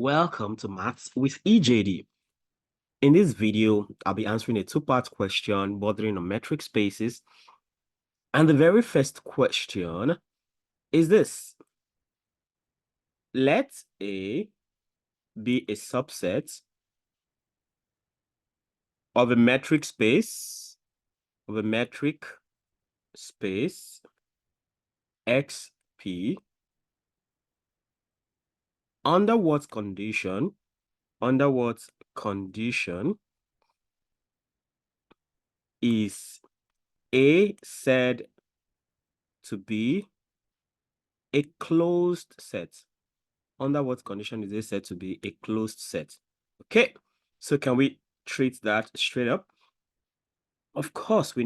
Welcome to Maths with EJD. In this video, I'll be answering a two-part question bordering on metric spaces. And the very first question is this. Let A be a subset of a metric space, XP. Under what condition is A said to be a closed set? Under what condition is A said to be a closed set? Okay, so can we treat that straight up? Of course, we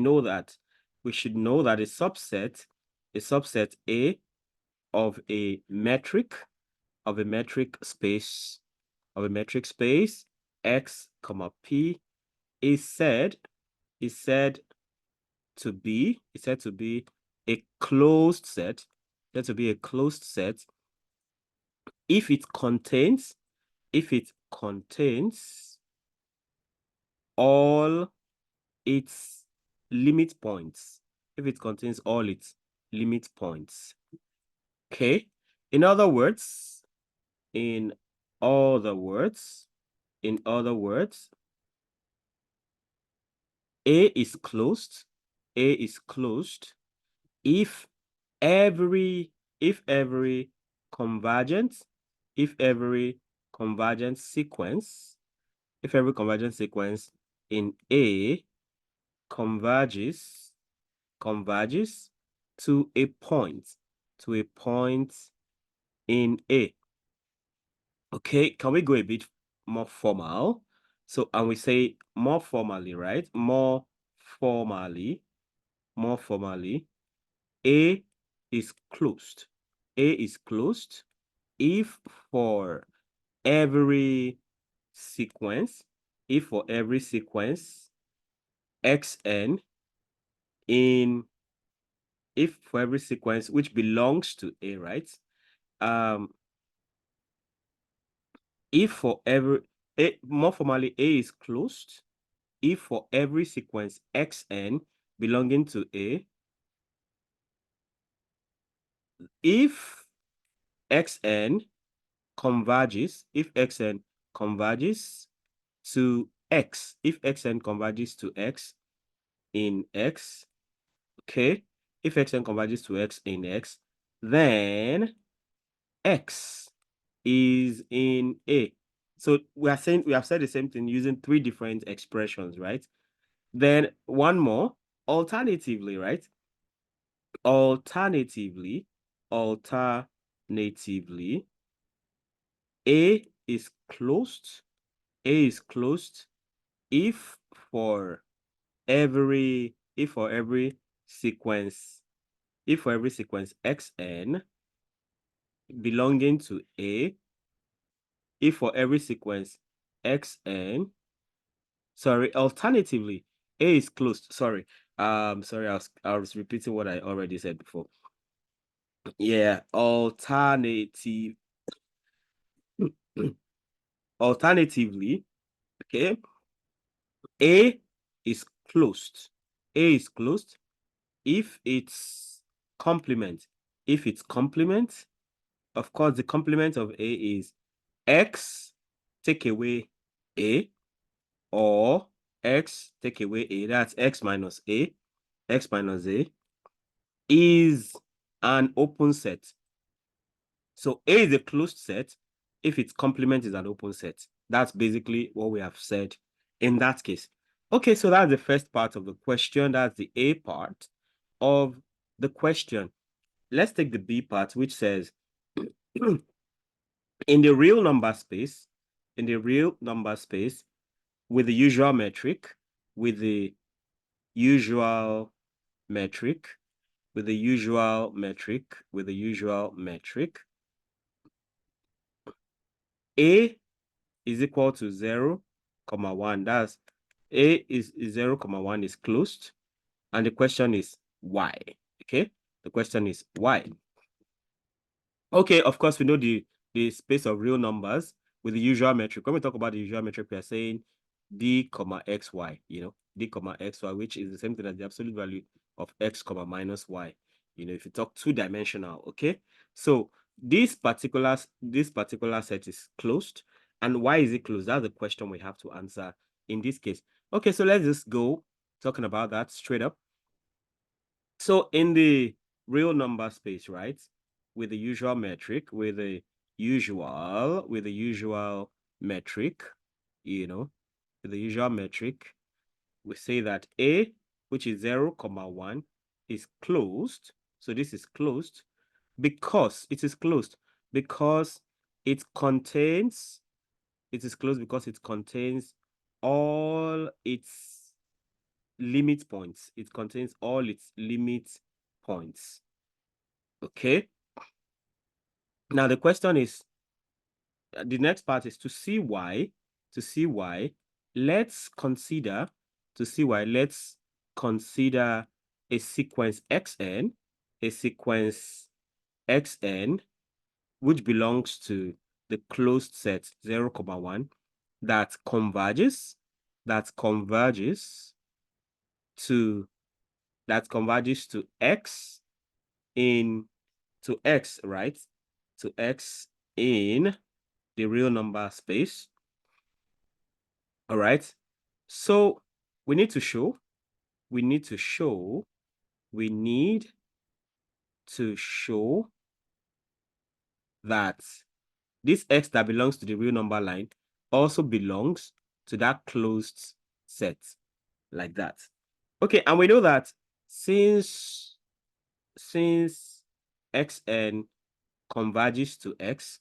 should know that a subset A of a metric space X, P is said to be a closed set, if it contains all its limit points. Okay, in other words, A is closed if every convergent sequence in A converges to a point in A. Okay, can we go a bit more formal? So, and we say more formally, right? More formally, A is closed. If for every sequence, xn if for every sequence which belongs to A, right? If for every more formally, A is closed if for every sequence xn belonging to A, if xn converges to x, in X, okay, if xn converges to x in X, then X is in A. So we have said the same thing using three different expressions, right? Then one more, alternatively, right? Alternatively, A is closed if for every sequence xn belonging to A, if for every sequence xn, alternatively, A is closed. I was repeating what I already said before. Yeah, alternatively, okay, A is closed if its complement, of course, the complement of A is X take away A, or X take away A, that's X minus A, is an open set. So A is a closed set if its complement is an open set. That's basically what we have said in that case. Okay, so that's the first part of the question. That's the A part of the question. Let's take the B part, which says, in the real number space, with the usual metric, A is equal to 0, 1. That's A is 0, 1 is closed. And the question is why? Okay, the question is why? Okay, of course, we know the space of real numbers with the usual metric. When we talk about the usual metric, we are saying d comma xy, d comma xy, which is the same thing as the absolute value of x comma minus y. If you talk two-dimensional, okay? So this particular set is closed. And why is it closed? That's the question we have to answer in this case. Okay, so let's just go talking about that straight up. So in the real number space, right, with the usual metric, with the usual metric, with the usual metric, we say that A, which is 0, 1, is closed. So this is closed because it is closed because it contains all its limit points. It contains all its limit points. Okay. Now the question is, the next part is to see why. Let's consider a sequence xn, which belongs to the closed set 0, 1 that converges to x right? To x in the real number space. All right. So we need to show that this x that belongs to the real number line also belongs to that closed set, like that. Okay, and we know that since xn converges to x,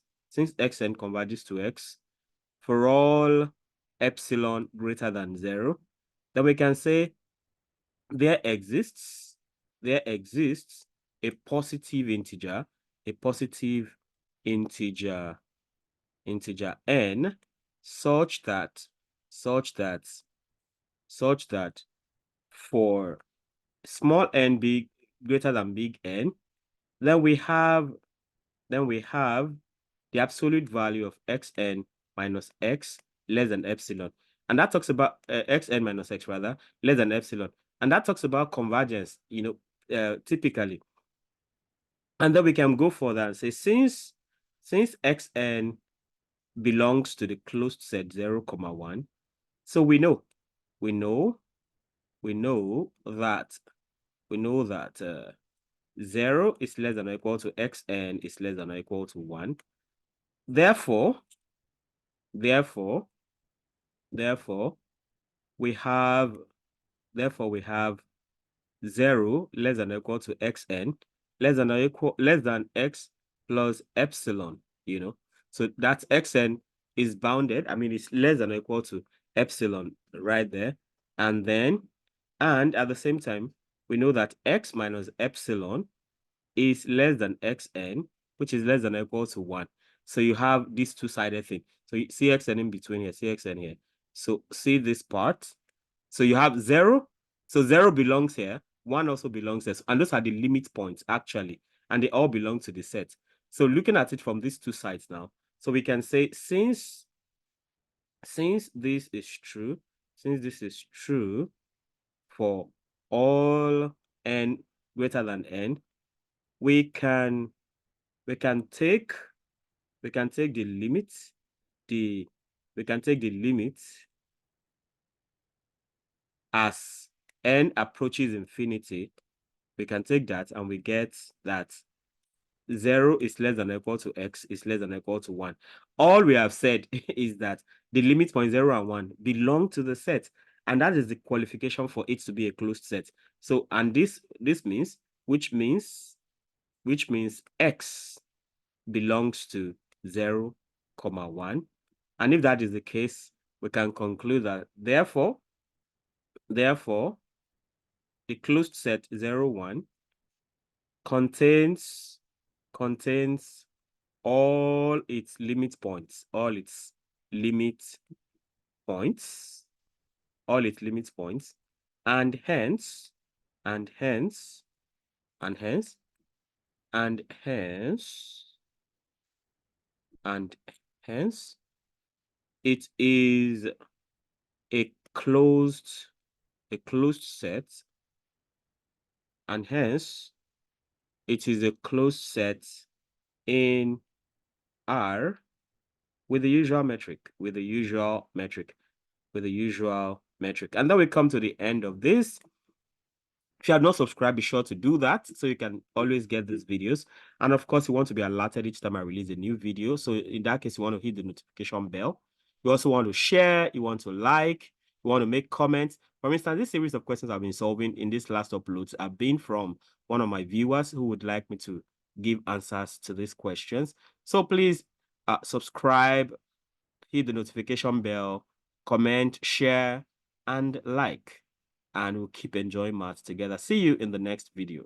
for all epsilon greater than 0, then we can say there exists a positive integer n such that for small n big greater than big N, then we have the absolute value of xn minus x less than epsilon. And that talks about xn minus x rather less than epsilon. And that talks about convergence, typically. And then we can go further and say, since xn belongs to the closed set 0, 1, so we know that 0 is less than or equal to xn is less than or equal to 1. Therefore, we have 0 less than or equal to xn less than x plus epsilon, So that xn is bounded. I mean, it's less than or equal to epsilon right there. And at the same time, we know that x minus epsilon is less than xn, which is less than or equal to 1. So you have this two-sided thing. So you see xn in between here, see xn here. So see this part. So you have 0. So 0 belongs here. 1 also belongs there. And those are the limit points, actually. And they all belong to the set. So looking at it from these two sides now, so we can say since this is true for all n greater than n, we can take the limit as n approaches infinity. We can take that and we get that 0 is less than or equal to x is less than or equal to 1. All we have said is that the limit point 0 and 1 belong to the set, and that is the qualification for it to be a closed set. So, and this means x belongs to 0, 1. And if that is the case, we can conclude that therefore the closed set 0, 1 contains all its limit points, and hence it is a closed set, and hence it is a closed set in R with the usual metric, and then we come to the end of this. If you have not subscribed, be sure to do that so you can always get these videos. And of course, you want to be alerted each time I release a new video. So in that case, you want to hit the notification bell. You also want to share, you want to like, you want to make comments. For instance, this series of questions I've been solving in this last uploads have been from one of my viewers who would like me to give answers to these questions. So please subscribe, hit the notification bell, comment, share, and like. And we'll keep enjoying maths together. See you in the next video.